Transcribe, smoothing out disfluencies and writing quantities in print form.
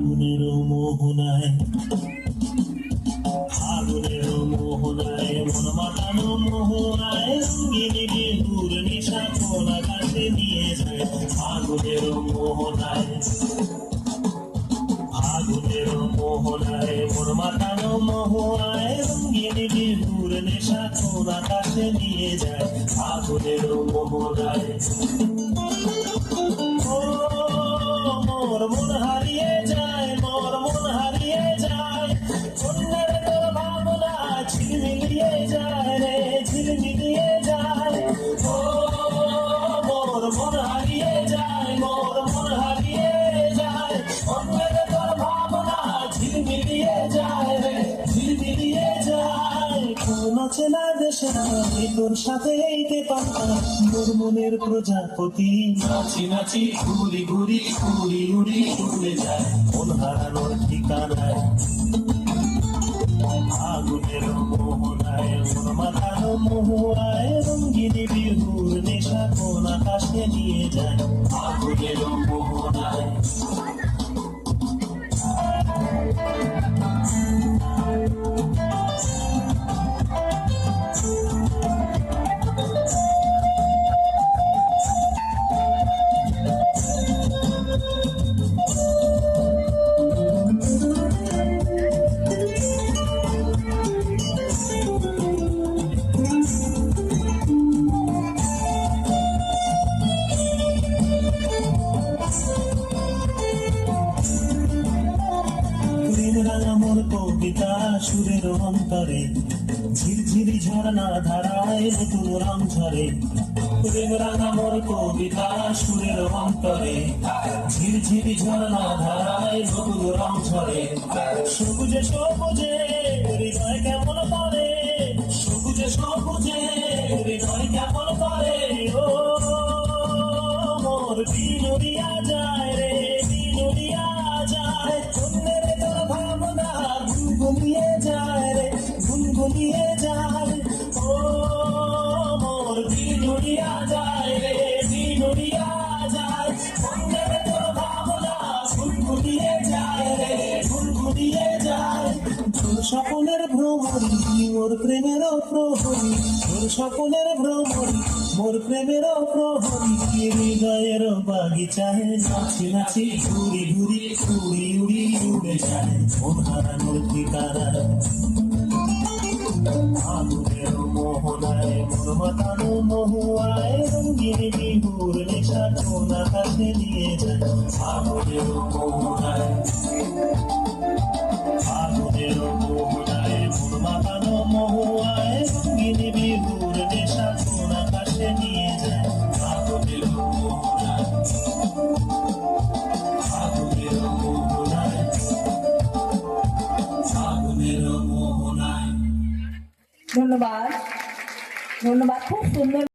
ফাগুনের মোহনায়, ফাগুনের মোহনায় মন মাতানো মোহনায় রঙিন বিহুর নিশা কোন আকাশে নিয়ে যায়। ফাগুনের মোহনায়, ফাগুনের মোহনায় মন মাতানো মোহনায় রঙিন বিহুর নেশা কোন আকাশে নিয়ে যায়। ফাগুনের মোহনায় মোর মন হারিয়ে যায়, মোর মন হারিয়ে যায়, অন্যের তোর ভাবনা ঝিলমিলিয়ে যায় রে, ঝিলমিলিয়ে যায়। ও মোর মন হারিয়ে যায়, মোর মন হারিয়ে যায়, অন্যের তোর ভাবনা ঝিলমিলিয়ে যায় রে, ঝিলমিলিয়ে যায়। কোন চেনা দেশে আমি তোর সাথে এইতে পারতাম, মোর মনের প্রজাপতি নাচি নাচি ঘুরি ঘুরি উড়ি উড়ি উড়ে যায় মন হারানোর ঠিকানায়। ফাগুনের মোহনায় মন মাতানো মোহনায় রঙিন বিহুর নেশা কোন আকাশে নিয়ে যায়। ফাগুনের মোহনায় মোর কবিতা সুরের অন্তরে ঝিরঝিরি ঝর্ণা ধারায় নতুন রং ঝরে। প্রেম রাঙা মোর কবিতা সুরের অন্তরে ঝিরঝিরি ঝর্ণা ধারায় নতুন রং ঝরে। সবুজে সবুজে হৃদয় কেমন করে, সবুজে সবুজে হৃদয় কেমন করে। ও মোর বিনুরিয়া যায় রে, বিনুরিয়া যায়, অন্যের তোর ভাবনা গুনগুনিয়ে যায় রে, গুনগুনিয়ে যায়। ও মোর বিনুরিয়া যায় রে, বিনুরিয়া যায়, অন্যের তোর ভাবনা গুনগুনিয়ে যায় রে, গুনগুনিয়ে যায়। তোর সকলের ভ্রমরি মোর প্রেমেরও প্রহরী, তোর সকলের ভ্রমরি মোর প্রেমেরও প্রহরী। হৃদয়ের বাগিচায় নাচি নাচি ঘুরি ঘুরি উড়ি উড়ি উড়ে যায় মন হারানোর ঠিকানায়। ফাগুনের মোহনায় মন মাতানো মোহনায় রঙিন বিহুর নেশা কোন আকাশে নিয়ে যায়। ফাগুনের মোহনায়, ফাগুনের মোহনায় মন মাতানো মোহনায় রঙিন বিহুর নেশা কোন আকাশে নিয়ে যায়। ফাগুনের মোহনায়, ফাগুনের মোহনায়, ফাগুনের মোহনায়। ধন্যবাদ, ধন্যবাদ, খুব সুন্দর।